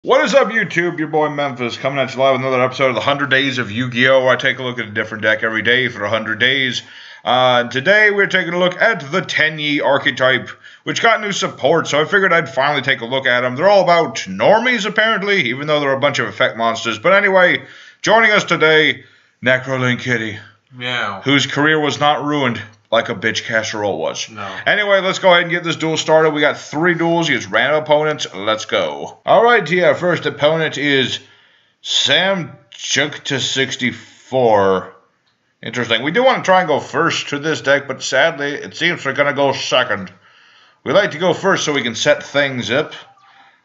What is up, YouTube? Your boy Memphis coming at you live with another episode of the 100 Days of Yu-Gi-Oh! Where I take a look at a different deck every day for 100 days. Today we're taking a look at the Tenyi archetype, which got new support, so I figured I'd finally take a look at them. They're all about normies, apparently, even though they're a bunch of effect monsters. But anyway, joining us today, necro-link Kitty. Meow. Whose career was not ruined like a bitch casserole was. No. Anyway, let's go ahead and get this duel started. We got 3 duels against random opponents. Let's go. Alright, yeah, first opponent is Sam Chukta64. Interesting. We do want to try and go first to this deck, but sadly, it seems we're going to go second. We like to go first so we can set things up.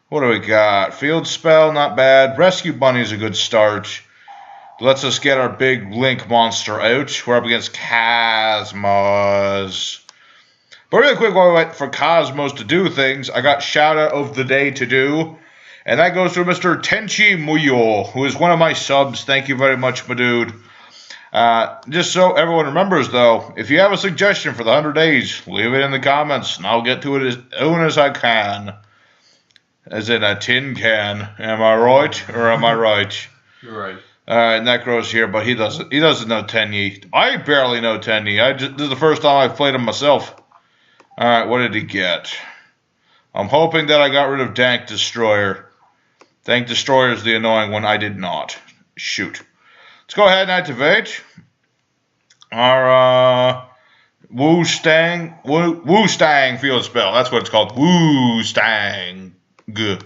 What do we got? Field Spell, not bad. Rescue Bunny is a good start. Lets us get our big Link monster out. We're up against Cosmos. But really quick, while we wait for Cosmos to do things, I got shout out of the day to do. And that goes to Mr. Tenchi Muyo, who is one of my subs. Thank you very much, my dude. Just so everyone remembers, though, if you have a suggestion for the 100 days, leave it in the comments, and I'll get to it as soon as I can. As in a tin can. Am I right, or am I right? You're right. Alright, Necro's here, but he doesn't know Tenyi. I barely know Tenyi. This is the first time I've played him myself. Alright, what did he get? I'm hoping that I got rid of Dank Destroyer. Dank Destroyer is the annoying one. I did not. Shoot. Let's go ahead and activate our Wu Stang field spell. That's what it's called. Wu Stang. Good.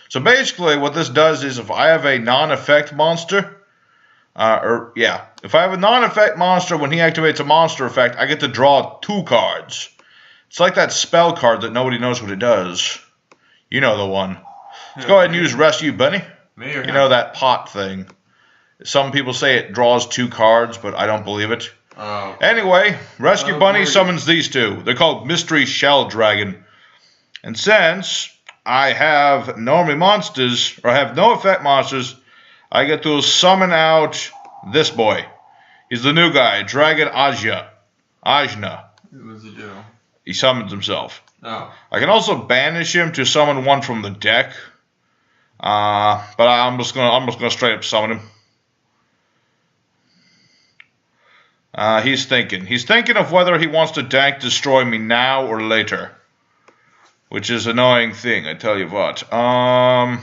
So basically, what this does is if I have a non-effect monster, if I have a non-effect monster, when he activates a monster effect, I get to draw 2 cards. It's like that spell card that nobody knows what it does. You know the one. Let's go ahead and use Rescue Bunny. Me or you know that pot thing. Some people say it draws 2 cards, but I don't believe it. Oh. Anyway, Rescue Bunny summons these 2. They're called Mystery Shell Dragon. And since I have normie monsters, or I have no effect monsters, I get to summon out this boy. He's the new guy, Dragon Ajna. What does he do? He summons himself. Oh. I can also banish him to summon one from the deck. But I'm just gonna straight up summon him. He's thinking. He's thinking of whether he wants to Dank Destroy me now or later. Which is an annoying thing, I tell you what. Let's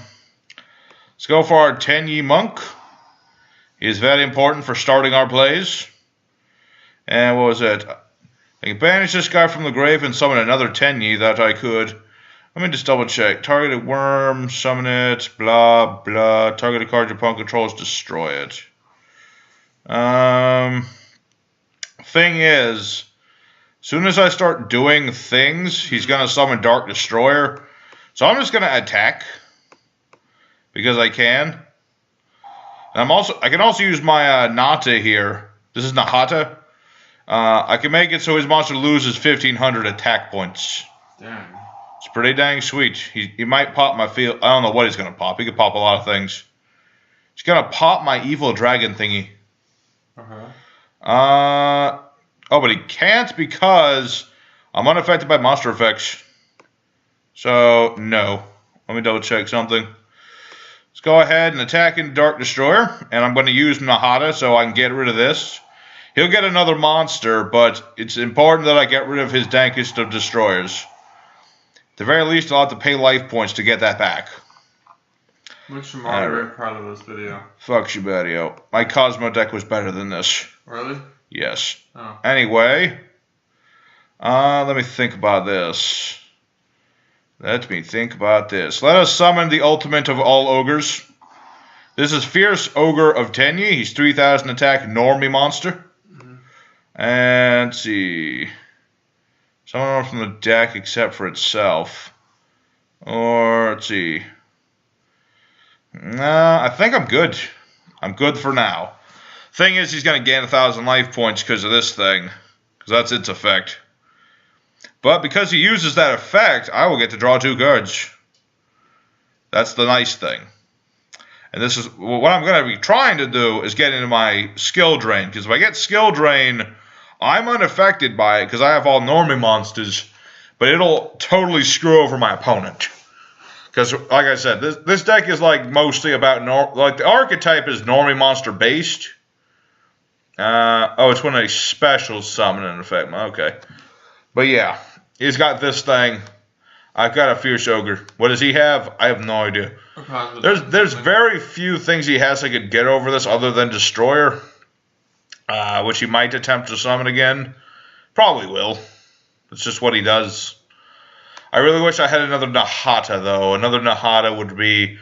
go for our Tenyi Monk. He is very important for starting our plays. And what was it? I can banish this guy from the grave and summon another Tenyi that I could. Let me just double check. Targeted worm, summon it, blah, blah. Targeted card your opponent controls, destroy it. Thing is, as soon as I start doing things, he's going to summon Dark Destroyer. So I'm just going to attack. Because I can. And I can also use my Nata here. This is Nahata. I can make it so his monster loses 1,500 attack points. Dang. It's pretty dang sweet. He might pop my field. I don't know what he's going to pop. He could pop a lot of things. He's going to pop my evil dragon thingy. Oh, but he can't because I'm unaffected by monster effects. So, no. Let me double check something. Let's go ahead and attack into Dark Destroyer. And I'm going to use Nahata so I can get rid of this. He'll get another monster, but it's important that I get rid of his dankest of destroyers. At the very least, I'll have to pay life points to get that back. Which I'm already very proud of this video. Fuck you, Badio. My Kozmo deck was better than this. Really? Yes. Oh. Anyway, let me think about this. Let me think about this. Let us summon the ultimate of all ogres. This is Fierce Ogre of Tenyi. He's 3,000 attack, normie monster. And let's see. Summon from the deck except for itself. Or, let's see. Nah, I think I'm good. I'm good for now. Thing is, he's going to gain 1,000 life points because of this thing. Because that's its effect. But because he uses that effect, I will get to draw 2 cards. That's the nice thing. And this is what I'm going to be trying to do is get into my skill drain. Because if I get skill drain, I'm unaffected by it because I have all normie monsters. But it'll totally screw over my opponent. Because, like I said, this deck is like mostly about the archetype is normie monster based. Oh, it's when a special summon in effect. Okay, but yeah, he's got this thing. I've got a Fierce Ogre. What does he have? I have no idea. There's very few things he has I could get over this other than Destroyer, which he might attempt to summon again. Probably will. It's just what he does. I really wish I had another Nahata, though. Another Nahata would be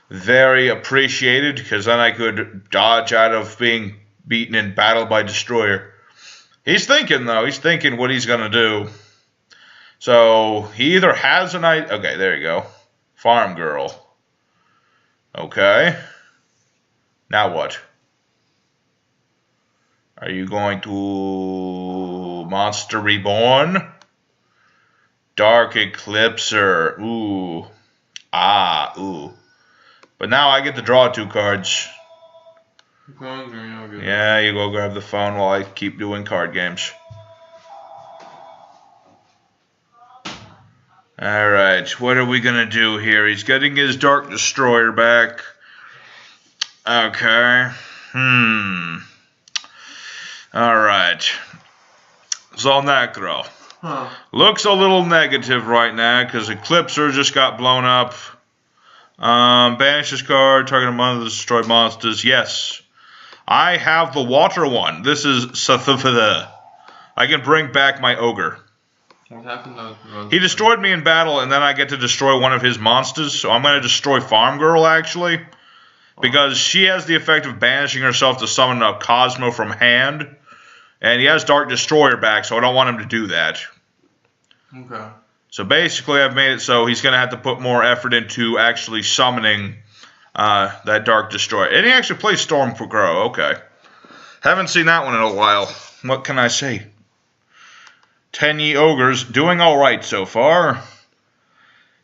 very appreciated, because then I could dodge out of being beaten in battle by Destroyer. He's thinking, though. He's thinking what he's going to do. So, he either has an idea... Okay, there you go. Farm Girl. Okay. Now what? Are you going to... Monster Reborn? Dark Eclipser. Ooh. Ooh. But now I get to draw 2 cards. Yeah, you go grab the phone while I keep doing card games. Alright, what are we gonna do here? He's getting his Dark Destroyer back. Okay. Alright. Necro. Looks a little negative right now because Eclipser just got blown up. Banish this card, target among the destroyed monsters. Yes. I have the water one. This is Sathufada. I can bring back my Ogre. What happened? He destroyed me in battle, and then I get to destroy one of his monsters. So I'm going to destroy Farm Girl, actually. Because she has the effect of banishing herself to summon a Kozmo from hand. And he has Dark Destroyer back, so I don't want him to do that. Okay. So basically, I've made it so he's going to have to put more effort into actually summoning that Dark Destroyer. And he actually plays Storm Crow. Okay. Haven't seen that one in a while. What can I say? Tenyi Ogres doing alright so far.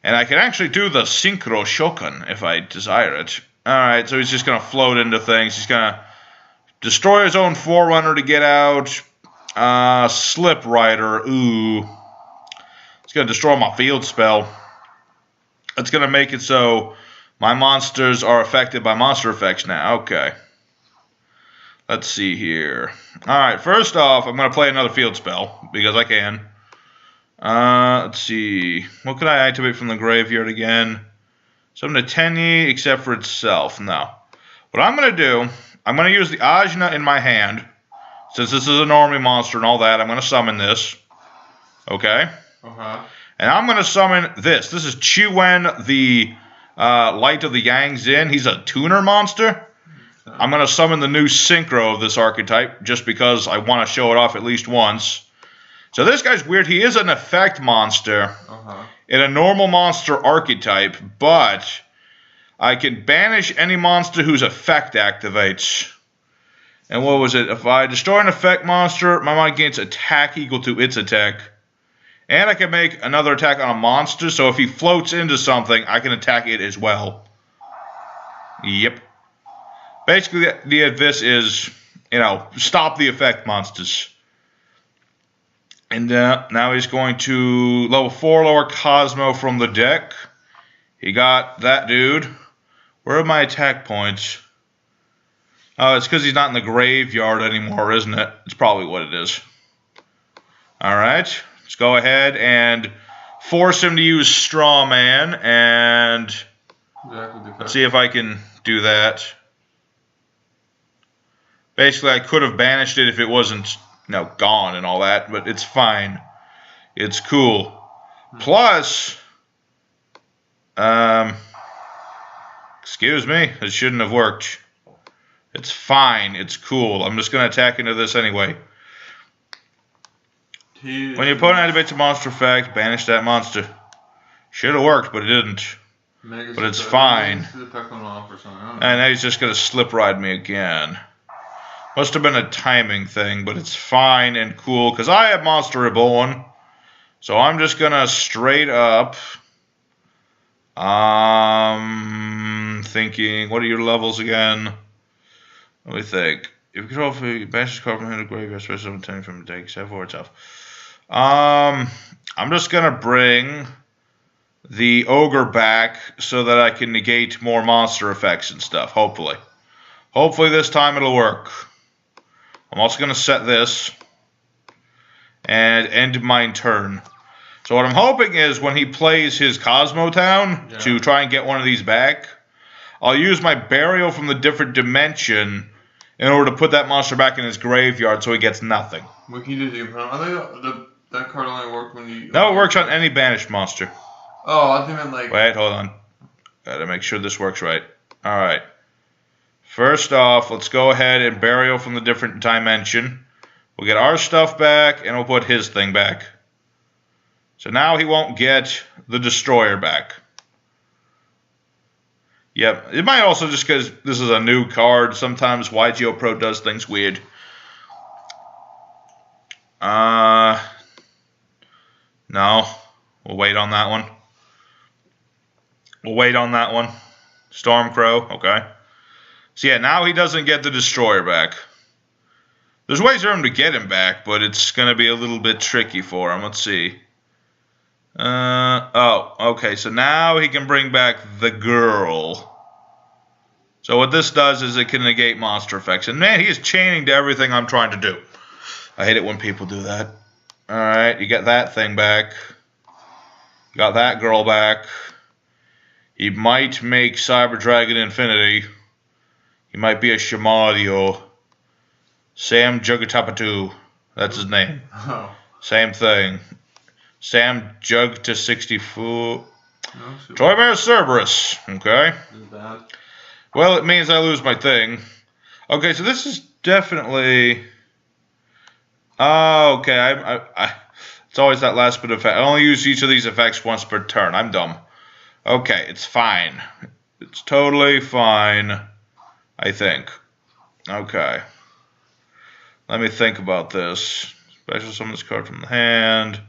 And I can actually do the Synchro Shokan if I desire it. Alright, so he's just going to float into things. He's going to destroy his own Forerunner to get out. Slip Rider. Ooh. It's going to destroy my field spell. It's going to make it so my monsters are affected by monster effects now. Okay. Let's see here. Alright, first off, I'm going to play another field spell, because I can. Let's see. What can I activate from the graveyard again? Something to Tenyi, except for itself. No. What I'm going to do, I'm going to use the Ajna in my hand. Since this is a normie monster and all that, I'm going to summon this. Okay? And I'm going to summon this. This is Chiwen, the Light of the Yang Zin. He's a tuner monster. I'm going to summon the new Synchro of this archetype, just because I want to show it off at least once. So this guy's weird. He is an effect monster in a normal monster archetype, but I can banish any monster whose effect activates. And what was it? If I destroy an effect monster, my mind gains attack equal to its attack. And I can make another attack on a monster, so if he floats into something, I can attack it as well. Yep. Basically, the idea of this is, stop the effect monsters. And now he's going to level 4 lower Kozmo from the deck. He got that dude. Where are my attack points? Oh, it's because he's not in the graveyard anymore, isn't it? It's probably what it is. Alright. Let's go ahead and force him to use Straw Man. And let's see if I can do that. Basically, I could have banished it if it wasn't, gone and all that, but it's fine. It's cool. Plus, excuse me, it shouldn't have worked. It's fine. It's cool. I'm just going to attack into this anyway. When your opponent activates a monster effect, banish that monster. Should have worked, but it didn't. But it's fine. And now he's just going to slip ride me again. Must have been a timing thing, but it's fine and cool, because I have Monster Reborn. So I'm just going to straight up... thinking, what are your levels again? Let me think. If you control for banish card from the graveyard, special summon Tenyi from the deck, except for itself. I'm just going to bring the Ogre back so that I can negate more monster effects and stuff, hopefully. Hopefully this time it'll work. I'm also going to set this and end my turn. So what I'm hoping is when he plays his Kozmo Town to try and get one of these back, I'll use my Burial from the different dimension in order to put that monster back in his graveyard so he gets nothing. What can you do? I think that card only worked when you... No, it works on any banished monster. Oh, I think meant like... Wait, hold on. Gotta make sure this works right. Alright. First off, let's go ahead and Burial from the different dimension. We'll get our stuff back, and we'll put his thing back. So now he won't get the Destroyer back. Yep, it might also just because this is a new card. Sometimes YGO Pro does things weird. No. We'll wait on that one. We'll wait on that one. Stormcrow, okay. So yeah, now he doesn't get the Destroyer back. There's ways for him to get him back, but it's going to be a little bit tricky for him. Let's see. Oh, okay, so now he can bring back the girl. So what this does is it can negate monster effects. And man, he is chaining to everything I'm trying to do. I hate it when people do that. Alright, you get that thing back. You got that girl back. He might make Cyber Dragon Infinity. He might be a Shamadio. Sam Jugatapatu. That's his name. Oh. Same thing. Sam Jug to 64. Toymares Cerberus. Okay. Well, it means I lose my thing. Okay, so this is definitely... Oh, okay. It's always that last bit of effect. I only use each of these effects once per turn. I'm dumb. Okay, it's fine. It's totally fine, I think. Okay. Let me think about this. Special summon this card from the hand.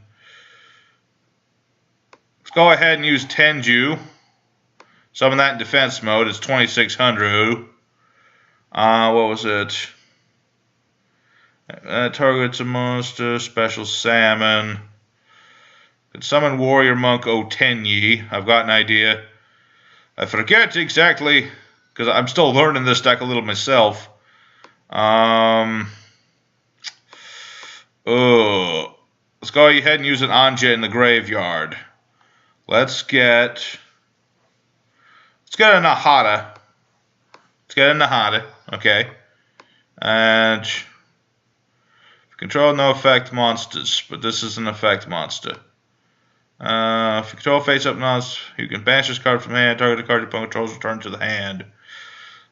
Let's go ahead and use Tenyi. Summon that in defense mode. It's 2600. What was it? Targets a monster. Special Salmon. Could summon Warrior Monk Tenyi. I've got an idea. I forget exactly, because I'm still learning this deck a little myself. Let's go ahead and use an Anja in the graveyard. Let's get a Nahata. Okay. And control no effect monsters, but this is an effect monster. If you control face-up monsters, you can banish this card from hand, target the card your opponent controls, return to the hand.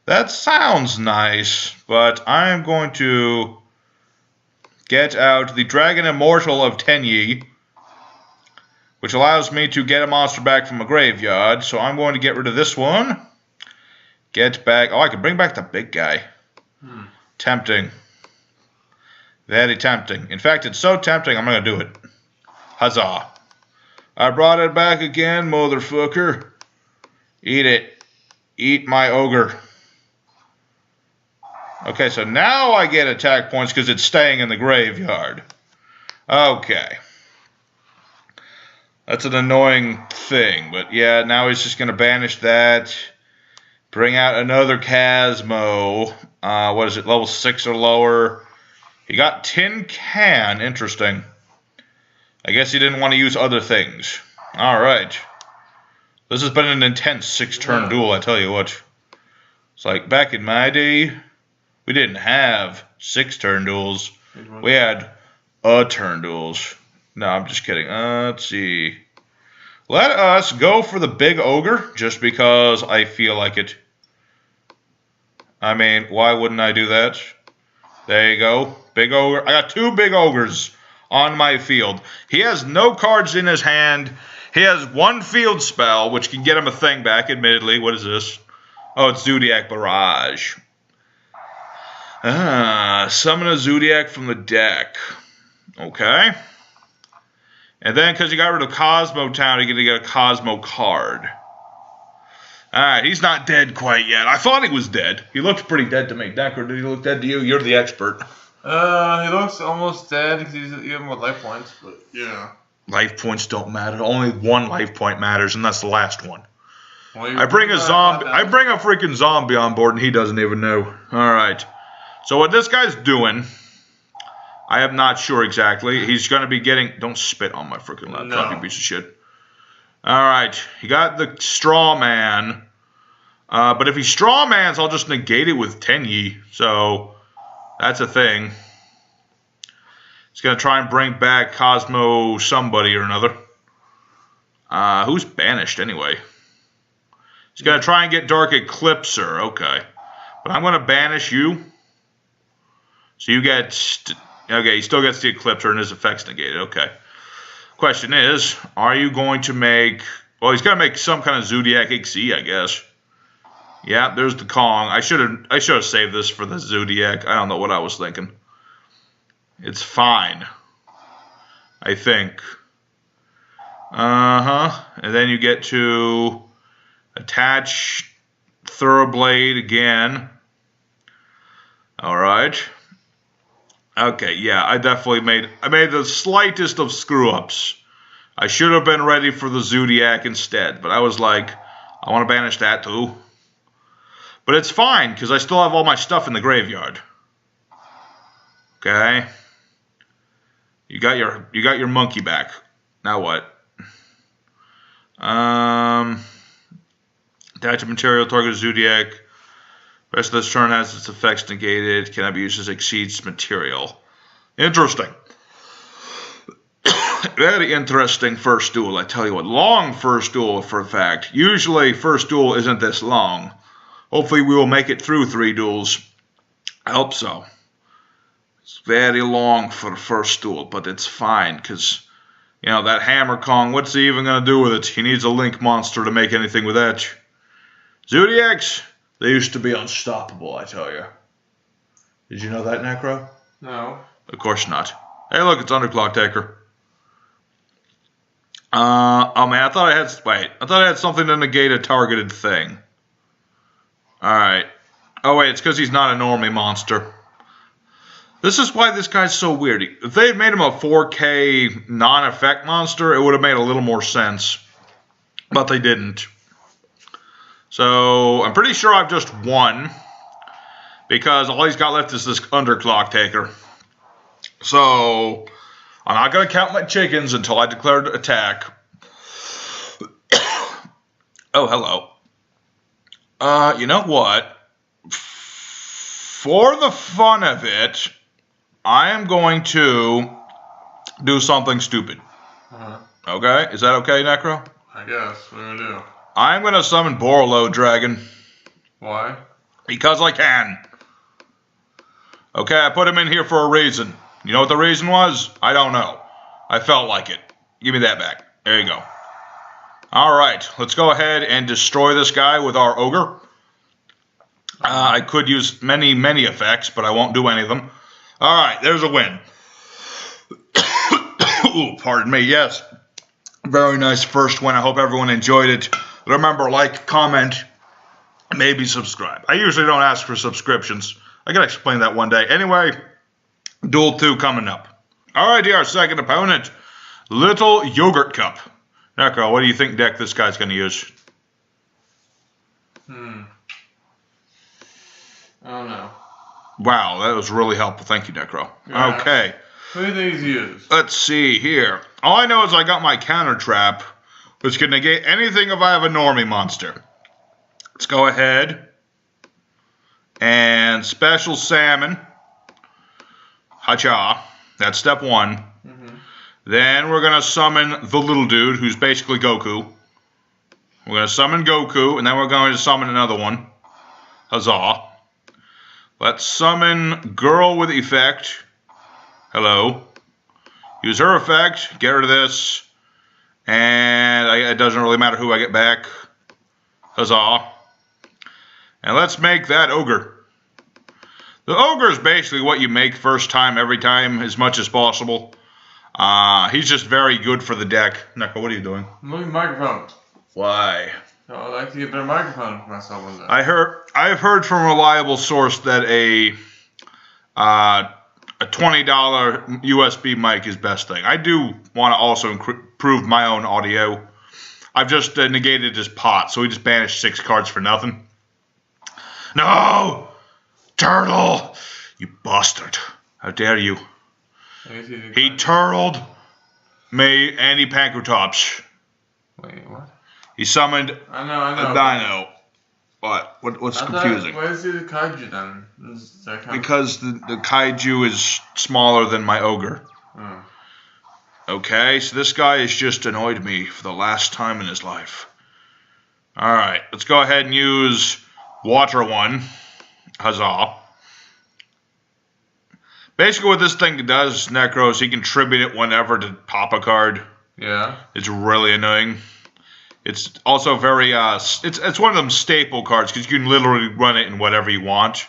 That sounds nice, but I'm going to get out the Dragon Immortal of Tenyi, which allows me to get a monster back from a graveyard. So I'm going to get rid of this one. Get back... Oh, I can bring back the big guy. Tempting. Very tempting. In fact, it's so tempting, I'm going to do it. Huzzah. I brought it back again, motherfucker. Eat it. Eat my ogre. Okay, so now I get attack points because it's staying in the graveyard. Okay. That's an annoying thing, but yeah, now he's just going to banish that. Bring out another Kozmo. What is it, level 6 or lower? He got Tin Can. Interesting. I guess he didn't want to use other things. Alright. This has been an intense 6-turn duel, I tell you what. It's like back in my day, we didn't have 6-turn duels. We had turn duels. No, I'm just kidding. Let's see. Let us go for the big ogre, just because I feel like it. I mean, why wouldn't I do that? There you go. Big ogre. I got 2 big ogres on my field. He has no cards in his hand. He has 1 field spell, which can get him a thing back, admittedly. What is this? Oh, it's Zodiac Barrage. Summon a Zodiac from the deck. Okay. And then, because you got rid of Kozmo Town, you're going to get a Kozmo card. Alright, he's not dead quite yet. I thought he was dead. He looks pretty dead to me. Decker, did he look dead to you? You're the expert. He looks almost dead because you have more life points, but yeah. Life points don't matter. Only one life point matters, and that's the last one. Well, I bring a zombie. I bring a freaking zombie on board, and he doesn't even know. All right. So what this guy's doing, I am not sure exactly. He's going to be getting... Don't spit on my freaking laptop, you piece of shit. All right. He got the straw man. But if he straw mans, I'll just negate it with Tenyi. So that's a thing. He's going to try and bring back Kozmo somebody or another. Who's banished anyway? He's going to try and get Dark Eclipser. Okay. But I'm going to banish you. So you get... Okay, he still gets the Eclipser and his effects negated. Okay. Question is, are you going to make... Well, he's going to make some kind of Zodiac XE, I guess. Yeah, there's the Kong. I should have saved this for the Zodiac. I don't know what I was thinking. It's fine. I think. And then you get to attach Thoroughblade again. Alright. Okay, yeah, I made the slightest of screw-ups. I should have been ready for the Zodiac instead, but I was like, I want to banish that too. But it's fine, because I still have all my stuff in the graveyard. Okay. You got your monkey back. Now what? Attach a material, target Zodiac. Rest of this turn has its effects negated. Cannot be used as exceeds material. Interesting. Very interesting first duel, I tell you what. Long first duel, for a fact. Usually, first duel isn't this long. Hopefully, we will make it through 3 duels. I hope so. It's very long for the first duel, but it's fine, because, you know, that Hammer Kong, what's he even going to do with it? He needs a Link monster to make anything with that. Zodiacs, they used to be unstoppable, I tell you. Did you know that, Necro? No. Of course not. Hey, look, it's Underclock Taker. Oh man, I thought I had something to negate a targeted thing. Alright. Oh wait, it's because he's not a normie monster. This is why this guy's so weird. If they had made him a 4K non-effect monster, it would have made a little more sense. But they didn't. So, I'm pretty sure I've just won. Because all he's got left is this Underclock Taker. So, I'm not going to count my chickens until I declare attack. Oh, hello. You know what? For the fun of it, I am going to do something stupid. Okay? Is that okay, Necro? I guess. What are you going to do? I'm going to summon Borlo Dragon. Why? Because I can. Okay, I put him in here for a reason. You know what the reason was? I don't know. I felt like it. Give me that back. There you go. Alright, let's go ahead and destroy this guy with our Ogre. I could use many, many effects, but I won't do any of them. Alright, there's a win. Ooh, pardon me, yes. Very nice first win. I hope everyone enjoyed it. Remember, like, comment, maybe subscribe. I usually don't ask for subscriptions. I can explain that one day. Anyway, Duel 2 coming up. Alright, our second opponent, Little Yogurt Cup. Necro, what do you think deck this guy's going to use? I don't know. Wow, that was really helpful. Thank you, Necro. Yeah. Okay. What do these use? Let's see here. All I know is I got my counter trap, which can negate anything if I have a normie monster. Let's go ahead and special salmon. Hacha. That's step 1. Then we're going to summon the little dude, who's basically Goku. We're going to summon Goku, and then we're going to summon another one. Huzzah. Let's summon Girl with Effect. Hello. Use her effect, get rid of this, and it doesn't really matter who I get back. Huzzah. And let's make that Ogre. The Ogre is basically what you make first time, every time, as much as possible. He's just very good for the deck. Neko, what are you doing? I'm looking at the microphone. Why? Oh, I'd like to get a better microphone for myself one day. I've heard from a reliable source that a a $20 USB mic is best thing. I do want to also improve my own audio. I've just negated his pot, so he just banished 6 cards for nothing. No! Turtle! You bastard. How dare you? He turtled me and he Pankratops. Wait, what? He summoned I know. a dino. What? What's confusing? Why is he the kaiju then? Because the kaiju is smaller than my ogre. Oh. Okay, so this guy has just annoyed me for the last time in his life. Alright, let's go ahead and use Water 1. Huzzah. Basically what this thing does, Necro, is he can tribute it whenever to pop a card. Yeah. It's really annoying. It's also very, it's one of them staple cards, because you can literally run it in whatever you want.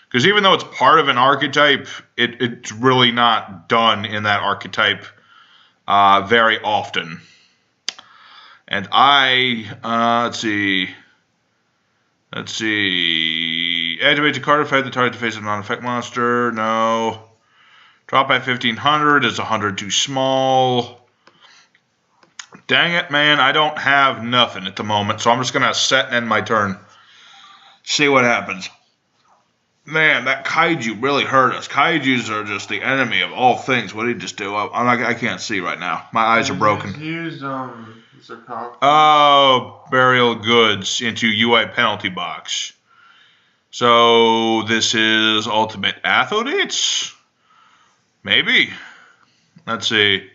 Because even though it's part of an archetype, it's really not done in that archetype very often. And let's see. Activate the card effect, the target to face a non-effect monster. No. Drop by 1,500. Is 100 too small? Dang it, man. I don't have nothing at the moment, so I'm just going to set and end my turn. See what happens. Man, that kaiju really hurt us. Kaijus are just the enemy of all things. What did he just do? I can't see right now. My eyes are broken. He used, Oh, burial goods into UI penalty box. So this is ultimate athletes? Maybe. Let's see.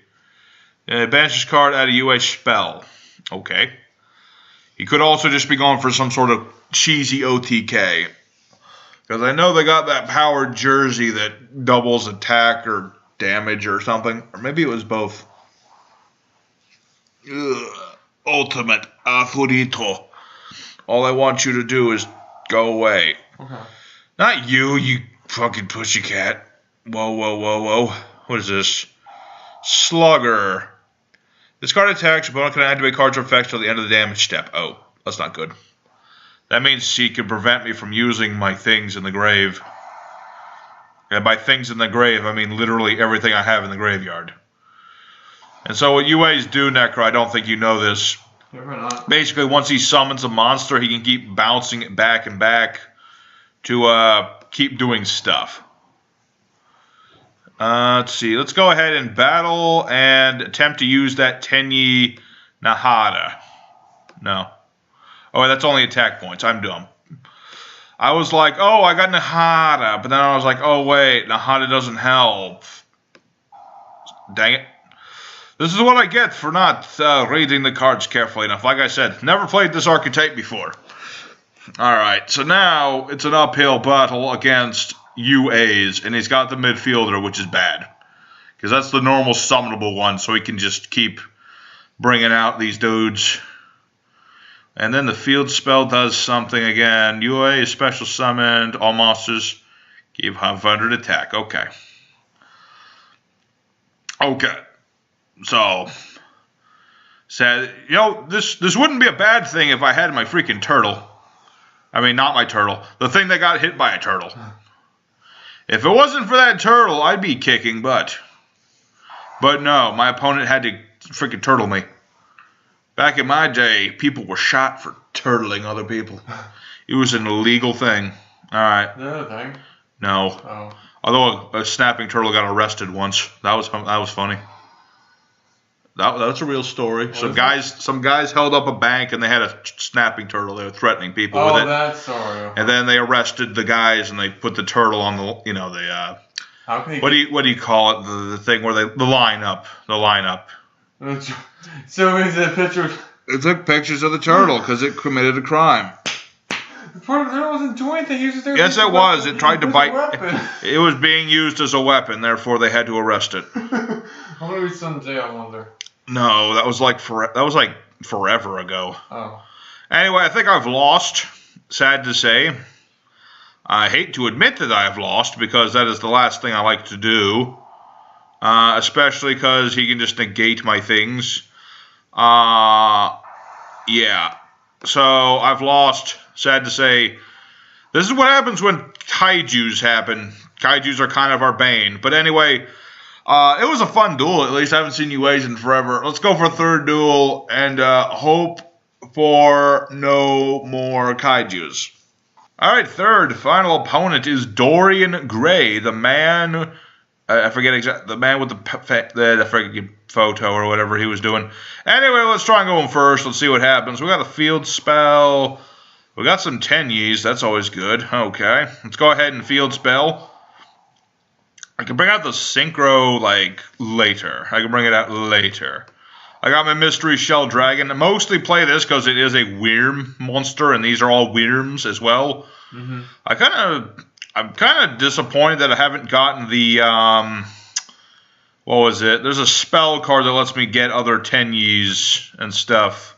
Banishes card out of UA spell. Okay. He could also just be going for some sort of cheesy OTK. Because I know they got that powered jersey that doubles attack or damage or something. Or maybe it was both. Ugh. Ultimate Athurito. All I want you to do is go away. Okay. Not you, you fucking pussycat. Whoa. What is this? Slugger. This card attacks. Opponent can activate cards or effects till the end of the damage step. Oh, that's not good. That means he can prevent me from using my things in the grave. And by things in the grave, I mean literally everything I have in the graveyard. And so what UAs do, Necro, I don't think you know this. Never not. Basically, once he summons a monster, he can keep bouncing it back and back to keep doing stuff. Let's see. Let's go ahead and battle and attempt to use that Tenyi Nahada. No. Oh, that's only attack points. I'm dumb. I was like, oh, I got Nahada. But then I was like, oh, wait. Nahada doesn't help. Dang it. This is what I get for not reading the cards carefully enough. Like I said, never played this archetype before. Alright, so now it's an uphill battle against UAs, and he's got the midfielder, which is bad. Because that's the normal summonable one, so he can just keep bringing out these dudes. And then the field spell does something again. UA is special summoned. All monsters give 500 attack. Okay. So, said, you know, this wouldn't be a bad thing if I had my freaking turtle. I mean, not my turtle. The thing that got hit by a turtle. If it wasn't for that turtle, I'd be kicking butt. But no, my opponent had to freaking turtle me. Back in my day, people were shot for turtling other people. It was an illegal thing. Alright. Is that a thing? No. Oh. Although a snapping turtle got arrested once. That was funny. That's a real story. Some guys held up a bank and they had a snapping turtle. They were threatening people with it. Oh, that story. And then they arrested the guys and they put the turtle on the, How can what do you call it? The thing where the lineup. So is it a picture? They took pictures of the turtle because it committed a crime. The turtle wasn't doing anything. He was just there. Yes, it was. It tried to bite. It was being used as a weapon. Therefore, they had to arrest it. I want to read someday. I wonder. No, that was like forever ago. Oh. Anyway, I think I've lost. Sad to say. I hate to admit that I have lost because that is the last thing I like to do. Especially because he can just negate my things. Yeah. So I've lost. Sad to say. This is what happens when kaijus happen. Kaijus are kind of our bane. But anyway, it was a fun duel. At least I haven't seen you Asian forever. Let's go for a third duel and hope for no more Kaijus. Alright, third, final opponent is Dorian Gray, the man, I forget exactly, the man with the freaking photo or whatever he was doing. Anyway, let's try and go in first. Let's see what happens. We got a field spell. We got some Tenyis. That's always good. Okay, let's go ahead and field spell. I can bring out the Synchro, like, later. I can bring it out later. I got my Mystery Shell Dragon. I mostly play this because it is a Wyrm monster, and these are all Wyrms as well. Mm-hmm. I'm kind of disappointed that I haven't gotten the, what was it? There's a spell card that lets me get other Tenyis and stuff,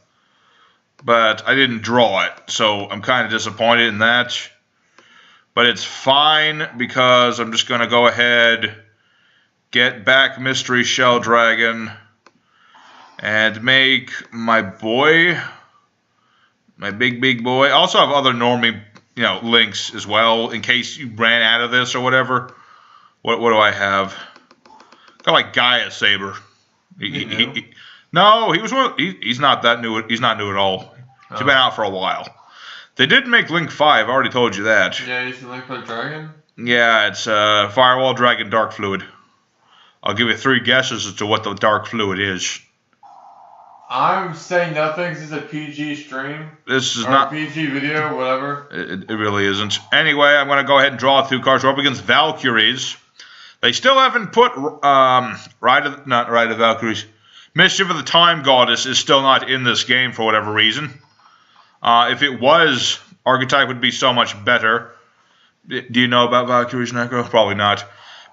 but I didn't draw it, so I'm kind of disappointed in that. But it's fine because I'm just going to go ahead, get back Mystery Shell Dragon, and make my boy, my big boy. I also have other normie, links as well, in case you ran out of this or whatever. What do I have? Got like Gaia Saber. No, he was he's not that new. He's not new at all. He's been out for a while. They did make Link 5. I already told you that. Yeah, he's the Link for Dragon. Yeah, it's Firewall Dragon Dark Fluid. I'll give you 3 guesses as to what the Dark Fluid is. I'm saying nothing. This is a PG stream. This is not a PG video, whatever. It really isn't. Anyway, I'm going to go ahead and draw 2 cards. We're up against Valkyries. They still haven't put Ride of Valkyries. Mischief of the Time Goddess is still not in this game for whatever reason. If it was, Archetype would be so much better. Do you know about Valkyries, Necro? Probably not.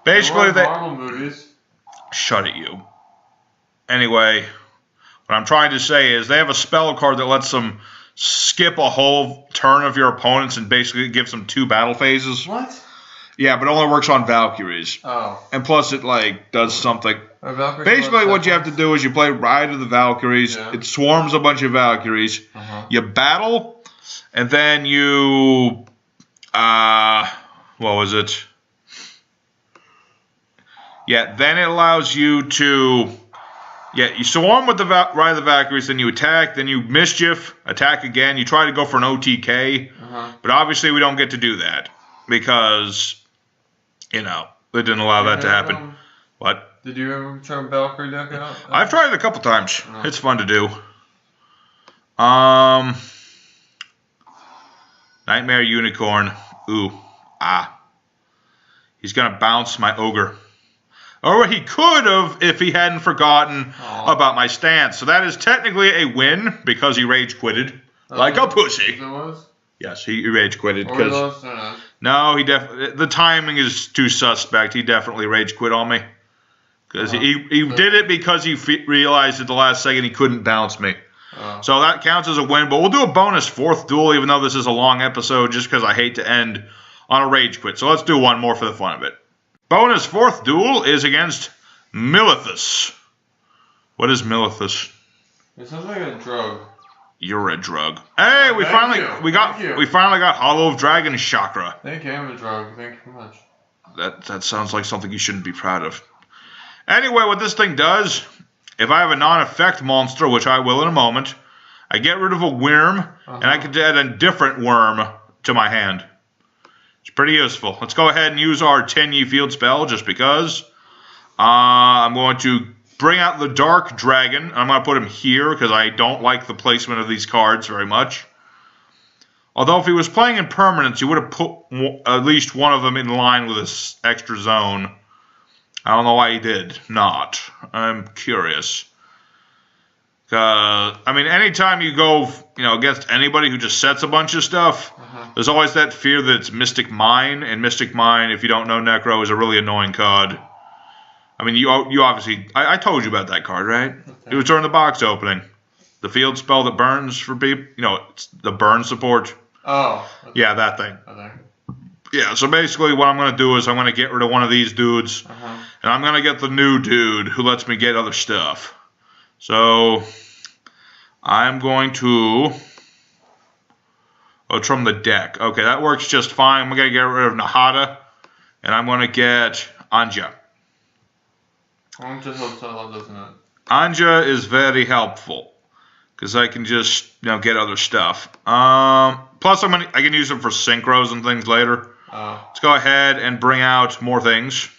Basically, Marvel movies. Shut it, you. Anyway, what I'm trying to say is they have a spell card that lets them skip a whole turn of your opponents and basically gives them 2 battle phases. What? Yeah, but it only works on Valkyries. Oh. And plus it, does something. Basically, what you have to do is you play Ride of the Valkyries. Yeah. It swarms a bunch of Valkyries. You battle, and then you... what was it? Yeah, then it allows you to... Yeah, you swarm with the Ride of the Valkyries, then you attack, then you Mischief, attack again. You try to go for an OTK, but obviously we don't get to do that because, it didn't allow that to happen. What? Did you ever try Valkyrie deck out? I've tried it a couple times. It's fun to do. Nightmare Unicorn. Ooh. He's going to bounce my Ogre. Or he could have if he hadn't forgotten about my stance. So that is technically a win because he rage quitted like a pussy. Yes, he rage quitted because no, the timing is too suspect. He definitely rage quit on me because he did it because he realized at the last second he couldn't bounce me. So that counts as a win. But we'll do a bonus 4th duel, even though this is a long episode, just because I hate to end on a rage quit. So let's do one more for the fun of it. Bonus 4th duel is against Milithus. What is Milithus? It sounds like a drug. You're a drug. Hey, we finally got Hollow of Dragon Chakra. Thank you, I'm a drug. Thank you very much. That sounds like something you shouldn't be proud of. Anyway, what this thing does, if I have a non-effect monster, which I will in a moment, I get rid of a Wyrm, and I can add a different Wyrm to my hand. It's pretty useful. Let's go ahead and use our Tenyi field spell just because. I'm going to bring out the Dark Dragon. I'm going to put him here because I don't like the placement of these cards very much. Although if he was playing in permanence, he would have put at least one of them in line with this extra zone. I don't know why he did not. I'm curious. Anytime you go, against anybody who just sets a bunch of stuff, there's always that fear that it's Mystic Mine, and Mystic Mine, if you don't know Necro, is a really annoying card. You obviously, I told you about that card, right? Okay. It was during the box opening. The field spell that burns for people, it's the burn support. Oh. Okay. Yeah, that thing. Okay. Yeah, so basically what I'm going to do is I'm going to get rid of one of these dudes, and I'm going to get the new dude who lets me get other stuff. So I'm going to... Oh, it's from the deck. Okay, that works just fine. We're going to get rid of Nahata And I'm going to get Anja. Anja helps out a lot, doesn't it? Anja is very helpful. Because I can just, get other stuff. Plus, I can use them for synchros and things later. Let's go ahead and bring out more things.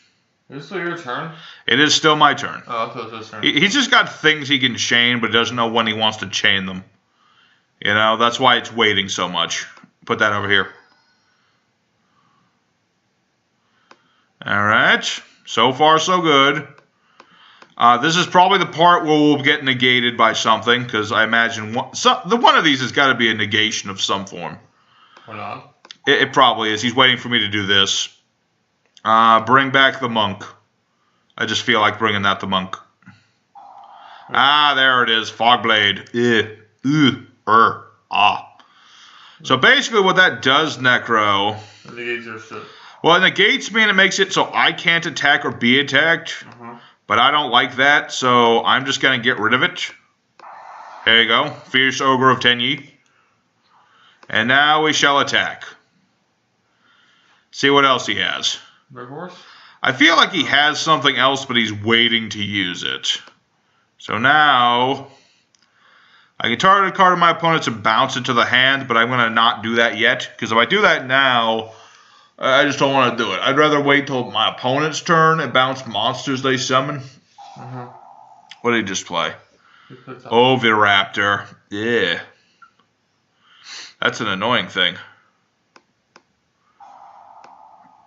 Is it still your turn? It is still my turn. Oh, I thought it was his turn. He's just got things he can chain, but doesn't know when he wants to chain them. That's why it's waiting so much. Put that over here. Alright. So far, so good. This is probably the part where we'll get negated by something, because I imagine one of these has got to be a negation of some form. Or not? It probably is. He's waiting for me to do this. Bring back the monk. I just feel like bringing that the monk. There it is. Fogblade. So basically what that does, Necro... It negates your shit. Well, it negates me and it makes it so I can't attack or be attacked. But I don't like that, so I'm just going to get rid of it. There you go. Fierce Ogre of Tenyi. And now we shall attack. See what else he has. Red horse? I feel like he has something else, but he's waiting to use it. So now... I can target a card of my opponent's and bounce it to the hand, but I'm going to not do that yet. Because if I do that now, I just don't want to do it. I'd rather wait till my opponent's turn and bounce monsters they summon. What did he just play? Oviraptor. Yeah. That's an annoying thing.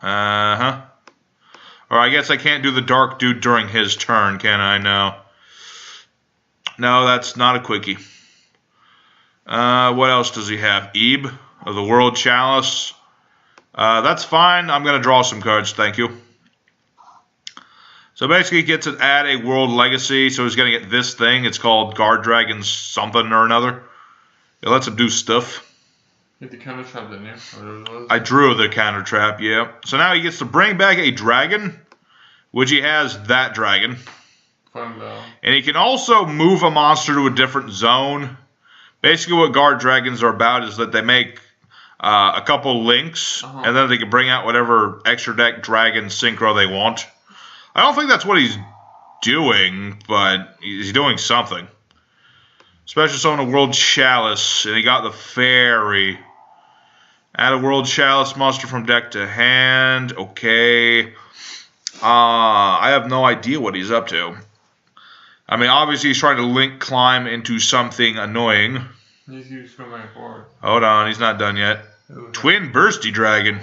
Or I guess I can't do the dark dude during his turn, can I? No. No, that's not a quickie. What else does he have? Ebe of the World Chalice. That's fine. I'm going to draw some cards, thank you. So basically he gets to add a World Legacy, so he's going to get this thing. It's called Guard Dragon something or another. It lets him do stuff. You had the counter trap, didn't you? I drew the counter trap, yeah. So now he gets to bring back a dragon, which he has that dragon. Fun though. And he can also move a monster to a different zone. Basically what guard dragons are about is that they make a couple links, and then they can bring out whatever extra deck dragon synchro they want. I don't think that's what he's doing, but he's doing something. Special summon a World Chalice, and he got the Fairy. Add a World Chalice monster from deck to hand. Okay. I have no idea what he's up to. I mean, obviously he's trying to link climb into something annoying. He's going forward. Hold on, he's not done yet. Twin Bursty Dragon.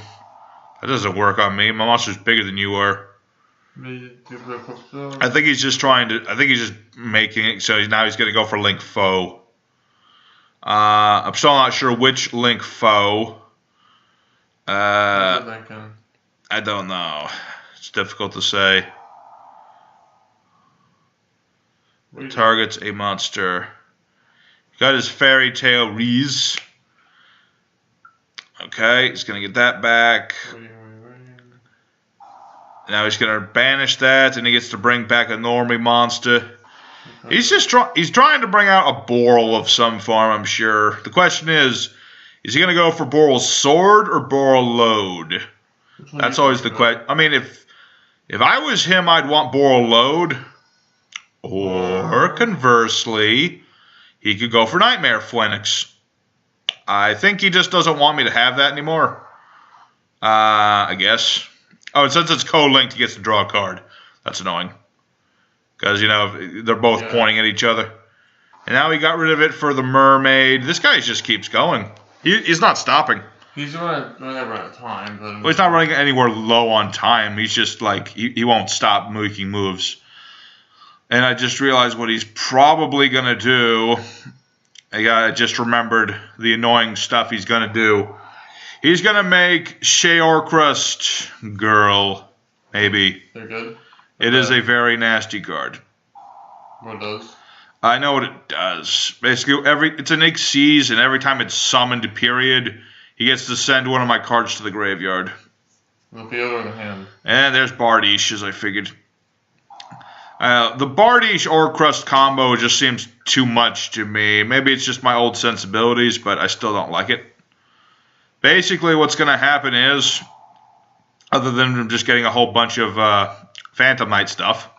That doesn't work on me. My monster's bigger than you are. I think he's just trying to... I think he's just making it so now he's going to go for Link Foe. I'm still not sure which Link Foe. I don't know. It's difficult to say. Targets a monster. Got his Fairy Tale Reese. Okay, he's going to get that back. Now he's going to banish that, and he gets to bring back a normie monster. He's just he's trying to bring out a Boral of some form, I'm sure. The question is he going to go for Boral's Sword or Boral Load? That's always the question. I mean, if I was him, I'd want Boral Load. Or, conversely, he could go for Nightmare Phoenix. I think he just doesn't want me to have that anymore. I guess. Oh, and since it's co-linked, he gets to draw a card. That's annoying. Because, you know, they're both pointing at each other. And now he got rid of it for the Mermaid. This guy just keeps going. He's not stopping. He's running out of time. But well, he's not running anywhere low on time. He's just like, he won't stop making moves. And I just realized what he's probably going to do. I just remembered the annoying stuff he's going to do. He's going to make Shea Orcust Girl, maybe. They're good? It is a very nasty card. What it does? I know what it does. Basically, it's an Xyz, and every time it's summoned to period, he gets to send one of my cards to the graveyard. With the other in the hand. And there's Bardiche, as I figured. The Bardiche Orcust combo just seems too much to me. Maybe it's just my old sensibilities, but I still don't like it. Basically, what's going to happen is other than just getting a whole bunch of Phantom Knight stuff,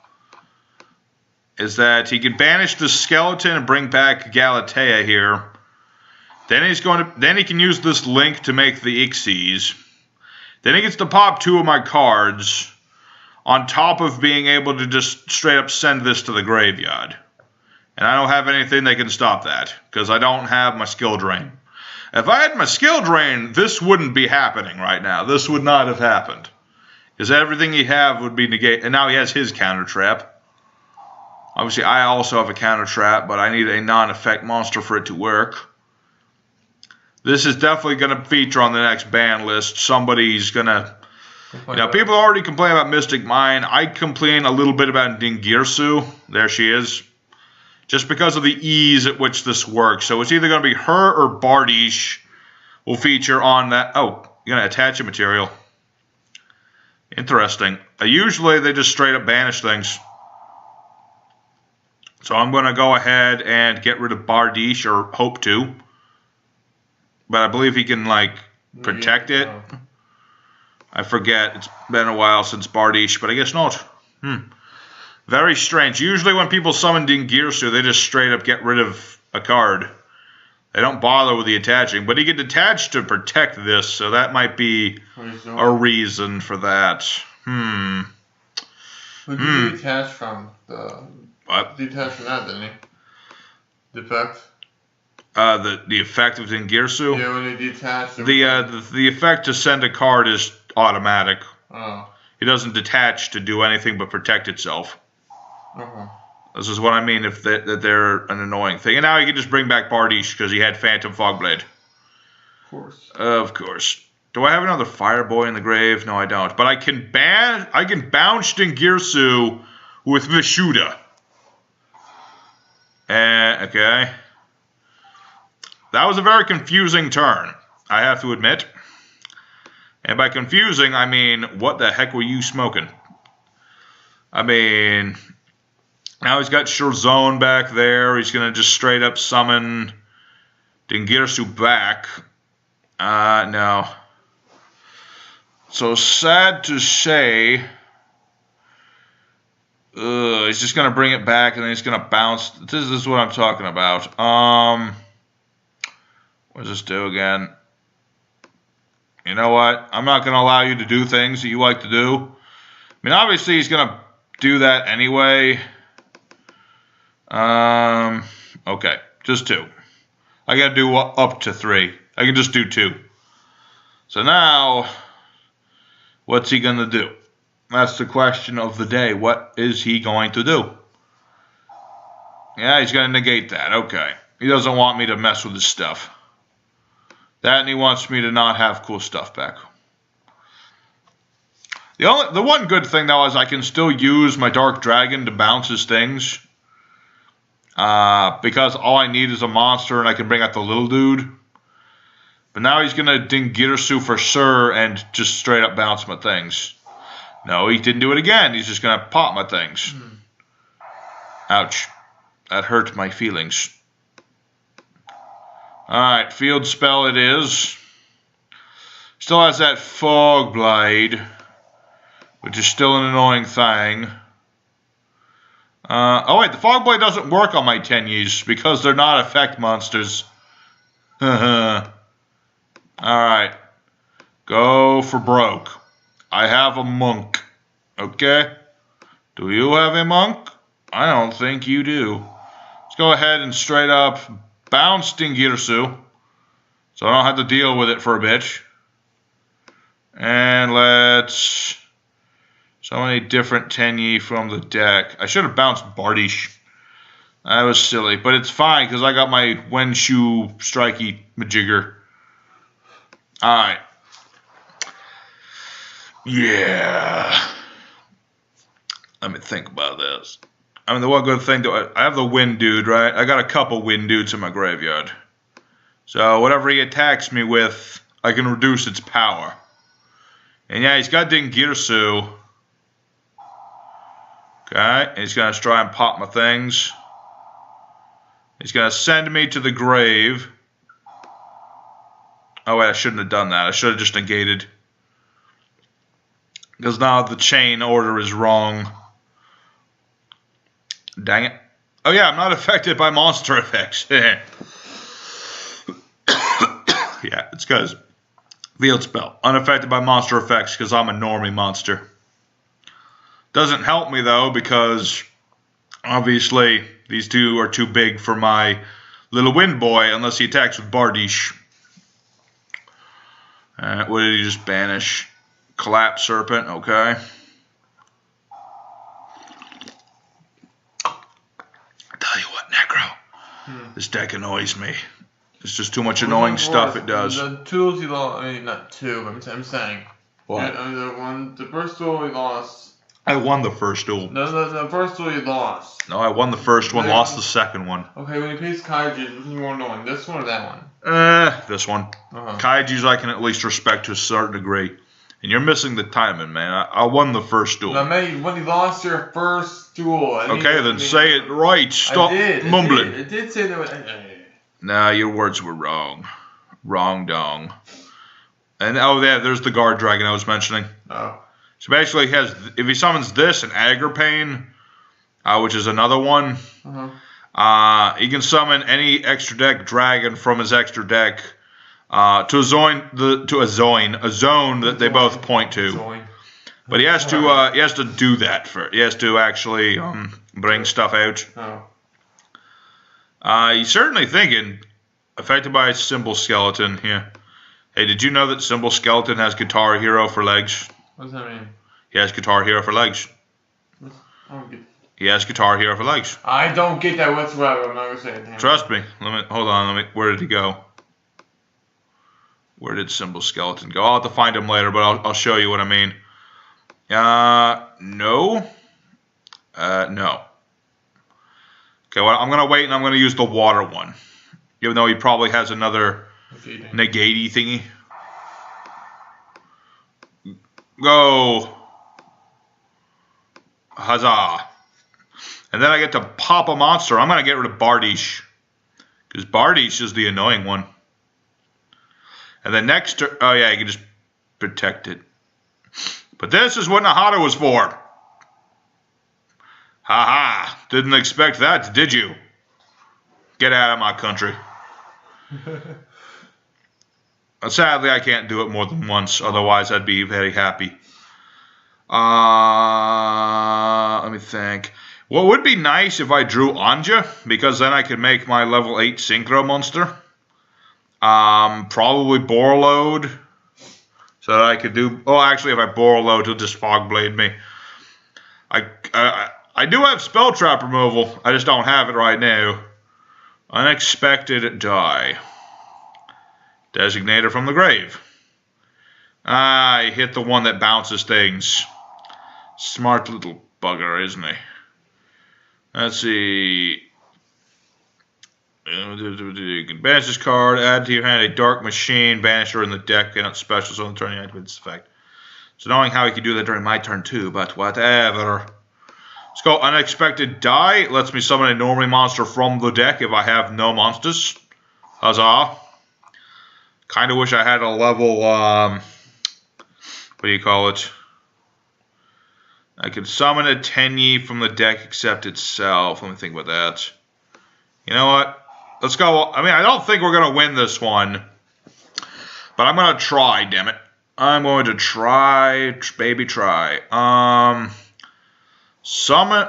is that he can banish the skeleton and bring back Galatea here. Then he can use this link to make the Ixies. Then he gets to pop 2 of my cards, on top of being able to just straight up send this to the graveyard. And I don't have anything that can stop that, because I don't have my skill drain. If I had my skill drain, this wouldn't be happening right now. This would not have happened. Because everything he have would be negated. And now he has his counter trap. Obviously, I also have a counter trap, but I need a non-effect monster for it to work. This is definitely going to feature on the next ban list. Somebody's going to... people already complain about Mystic Mine. I complain a little bit about Dingirsu. There she is. Just because of the ease at which this works. So it's either going to be her or Bardiche will feature on that. Oh, you're going to attach a material. Interesting. Usually they just straight up banish things. So I'm going to go ahead and get rid of Bardiche, or hope to. But I believe he can, like, protect it. I forget. It's been a while since Bardiche, but I guess not. Very strange. Usually when people summon Dingirsu, they just straight up get rid of a card. They don't bother with the attaching. But he can detach to protect this, so that might be a reason for that. Who did he detach from? Detach from that, didn't he? The effect? The effect of Dingirsu? Yeah, when he detached... The effect to send a card is automatic. Oh. It doesn't detach to do anything but protect itself. Uh-huh. This is what I mean if that they're an annoying thing. And now he can just bring back Bardiche because he had Phantom Fogblade. Of course. Of course. Do I have another Fireboy in the grave? No, I don't. But I can bounce Dingirsu with Vishuda. Okay. That was a very confusing turn, I have to admit. And by confusing, I mean, what the heck were you smoking? I mean, now he's got Shirzone back there. He's going to just straight up summon Dingirsu back. No. So sad to say, he's just going to bring it back and then he's going to bounce. This is what I'm talking about. What does this do again? You know what? I'm not going to allow you to do things that you like to do. I mean, obviously he's going to do that anyway. Okay, just 2. I got to do up to 3. I can just do 2. So now, what's he going to do? That's the question of the day. What is he going to do? Yeah, he's going to negate that. Okay. He doesn't want me to mess with his stuff. That, and he wants me to not have cool stuff back. The one good thing, though, is I can still use my Dark Dragon to bounce his things. Because all I need is a monster and I can bring out the little dude. But now he's going to Dingirsu for sure and just straight up bounce my things. No, he didn't do it again. He's just going to pop my things. Ouch. That hurt my feelings. Alright, field spell it is. Still has that Fog Blade, which is still an annoying thing. Oh wait, the Fog Blade doesn't work on my Tenyis because they're not effect monsters. Alright. Go for broke. I have a monk. Okay? Do you have a monk? I don't think you do. Let's go ahead and straight up bounce Dingirsu, so I don't have to deal with it for a bit. And let's... So many different Tenyi from the deck. I should have bounced Bardiche. That was silly, but it's fine because I got my Wenshu Strikey Majigger. Alright. Yeah. Let me think about this. I mean, the one good thing, I have the Wind Dude, right? I got a couple Wind Dudes in my graveyard. So whatever he attacks me with, I can reduce its power. And yeah, he's got Dingirsu. Okay, and he's going to try and pop my things. He's going to send me to the grave. Oh wait, I shouldn't have done that. I should have just negated. Because now the chain order is wrong. Dang it. Oh yeah, I'm not affected by monster effects. Yeah, it's because field spell. Unaffected by monster effects because I'm a normie monster. Doesn't help me though because obviously these two are too big for my little wind boy unless he attacks with Bardiche. What did he just banish? Collapse Serpent, okay. I tell you what, Necro. This deck annoys me. There's just too much annoying stuff it does. The tools you lost, I mean, not two, but I'm saying. What? The first duel we lost. I won the first duel. The first duel you lost. No, I won the first one, lost the second one. Okay, when you face Kaiju, which is more annoying? This one or that one? This one. Kaiju's I can at least respect to a certain degree. And you're missing the timing, man. I won the first duel. No, man, when you lost your first duel. Then say it right. Stop mumbling. It did say that. Nah, your words were wrong. Wrong dong. And there's the guard dragon I was mentioning. Oh. So basically, if he summons this and Agripane, which is another one, he can summon any extra deck dragon from his extra deck to a zone that they both point to. But he has to do that first. He has to actually bring stuff out. He's certainly thinking affected by Symbol Skeleton here. Hey, did you know that Symbol Skeleton has Guitar Hero for legs? What does that mean? He has Guitar Hero for legs. He has Guitar Hero for legs. I don't get that whatsoever. I'm not gonna say anything. Trust me. Hold on. Where did he go? Where did Symbol Skeleton go? I'll have to find him later, but I'll show you what I mean. No. No. Okay, well, I'm gonna wait and I'm gonna use the water one, even though he probably has another negate thingy. Go. Huzzah. And then I get to pop a monster. I'm going to get rid of Bardiche. Because Bardiche is the annoying one. And then next turn... Oh, yeah, you can just protect it. But this is what Nahata was for. Ha-ha. Didn't expect that, did you? Get out of my country. Sadly, I can't do it more than once. Otherwise, I'd be very happy. Let me think. What would be nice if I drew Anja, because then I could make my level 8 Synchro monster. Probably Borreload, so that I could do... Oh, actually, if I Borreload, he'll just Fog Blade me. I do have Spell Trap removal. I just don't have it right now. Unexpected Die. Designator from the grave. I hit the one that bounces things. Smart little bugger, isn't he? Let's see. You can banish this card, add to your hand a Dark Machine, banish her in the deck, and it's special on the turn you activate this effect. So knowing how he can do that during my turn too, but whatever. Let's go Unexpected Die. It lets me summon a normally monster from the deck if I have no monsters. Huzzah. Kind of wish I had a level, what do you call it? I could summon a Tenyi from the deck except itself. Let me think about that. You know what? Let's go. I mean, I don't think we're going to win this one. But I'm going to try, damn it. I'm going to try, baby, try. Summon,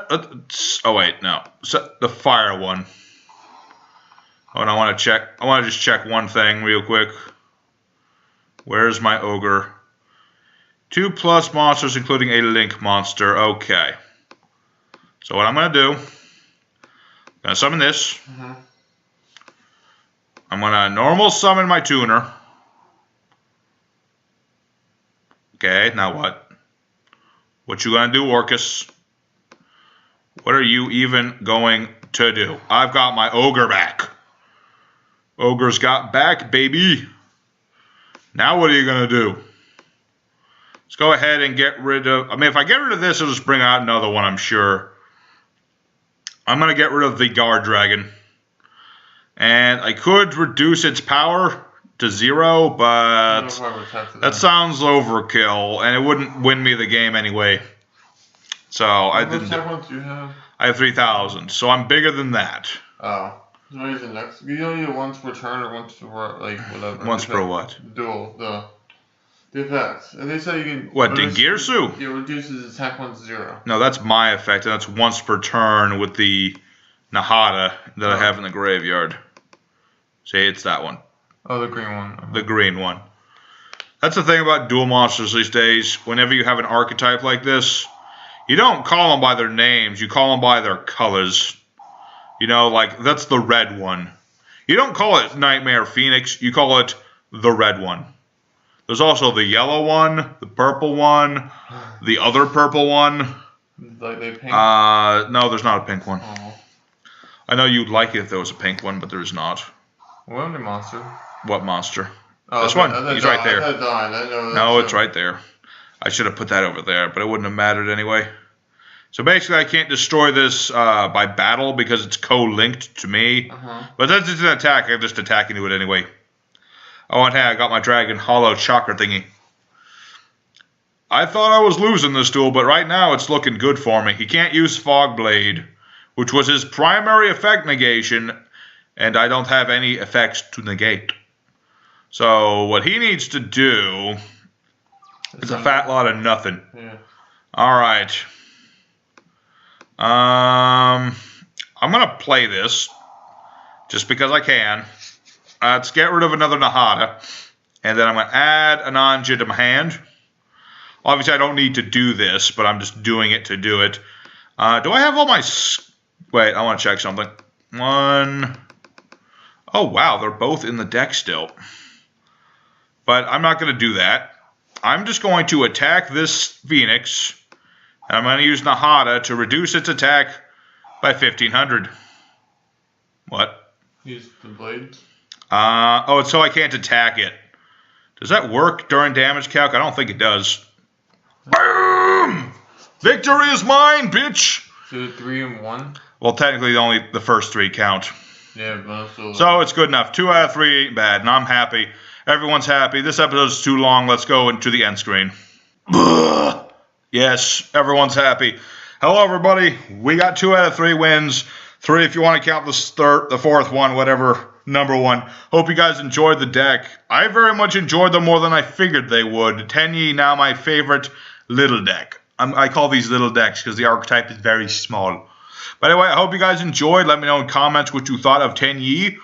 oh wait, no. The fire one. Oh, and I want to check. I want to just check one thing real quick. Where's my ogre? 2+ monsters, including a link monster. Okay. So what I'm going to do, I'm going to summon this. I'm going to normal summon my tuner. Okay, now what? What you going to do, Orcust? What are you even going to do? I've got my ogre back. Ogre's got back, baby. Now what are you going to do? Let's go ahead and get rid of... I mean, if I get rid of this, it'll just bring out another one, I'm sure. I'm going to get rid of the guard dragon. And I could reduce its power to 0, but that sounds overkill, and it wouldn't win me the game anyway. So I didn't. What attack do you have? I have 3,000, so I'm bigger than that. Oh. So what is the next? You only get once per turn or once per, like, whatever. Once per what? Duel, the effects. And they say you can... What, Dingirsu? It reduces attack 1 to 0. No, that's my effect, and that's once per turn with the Nahata that I have in the graveyard. See, it's that one. Oh, the green one. The green one. That's the thing about duel monsters these days. Whenever you have an archetype like this, you don't call them by their names, you call them by their colors. You know, like, that's the red one. You don't call it Nightmare Phoenix, you call it the red one. There's also the yellow one, the purple one, the other purple one. Like they pink? No, there's not a pink one. Oh. I know you'd like it if there was a pink one, but there's not. What monster? What monster? Oh, this one. He's right there. No, it's right there. I should have put that over there, but it wouldn't have mattered anyway. So basically, I can't destroy this by battle because it's co-linked to me. But that's just an attack. I'm just attacking to it anyway. Oh, and hey, I got my dragon hollow chakra thingy. I thought I was losing this duel, but right now it's looking good for me. He can't use Fog Blade, which was his primary effect negation, and I don't have any effects to negate. So what he needs to do is a fat lot of nothing. Yeah. All right. I'm going to play this just because I can. Let's get rid of another Nahata, and then I'm going to add an Anja to my hand. Obviously, I don't need to do this, but I'm just doing it to do it. Do I have all my... Wait, I want to check something. One... Oh, wow, they're both in the deck still. But I'm not going to do that. I'm just going to attack this Phoenix, and I'm going to use Nahata to reduce its attack by 1,500. What? Use the blade? Oh, it's so I can't attack it. Does that work during damage calc? I don't think it does. Boom! Victory is mine, bitch! So 3 and 1? Well, technically only the first 3 count. Yeah, but also... So it's good enough. 2 out of 3 ain't bad, and I'm happy. Everyone's happy. This episode's too long. Let's go into the end screen. Yes, everyone's happy. Hello, everybody. We got 2 out of 3 wins. 3 if you want to count the 4th one, whatever, number 1. Hope you guys enjoyed the deck. I very much enjoyed them more than I figured they would. Tenyi, now my favorite little deck. I call these little decks because the archetype is very small. But anyway, I hope you guys enjoyed. Let me know in comments what you thought of Tenyi.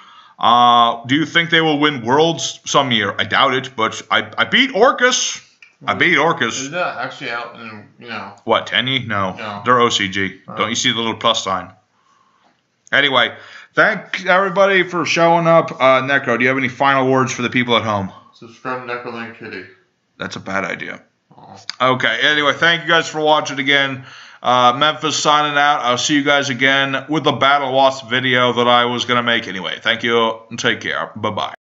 Do you think they will win Worlds some year? I doubt it, but I beat Orcust. I beat Orcust. Is that actually out in, you know... What, Tenyi? No. They're OCG. Don't you see the little plus sign? Anyway, thank everybody for showing up. Necro, do you have any final words for the people at home? Subscribe to necro-link kitty. That's a bad idea. Okay, anyway, thank you guys for watching again. Memphis signing out. I'll see you guys again with the Battle Wasp video that I was going to make anyway. Thank you and take care. Bye-bye.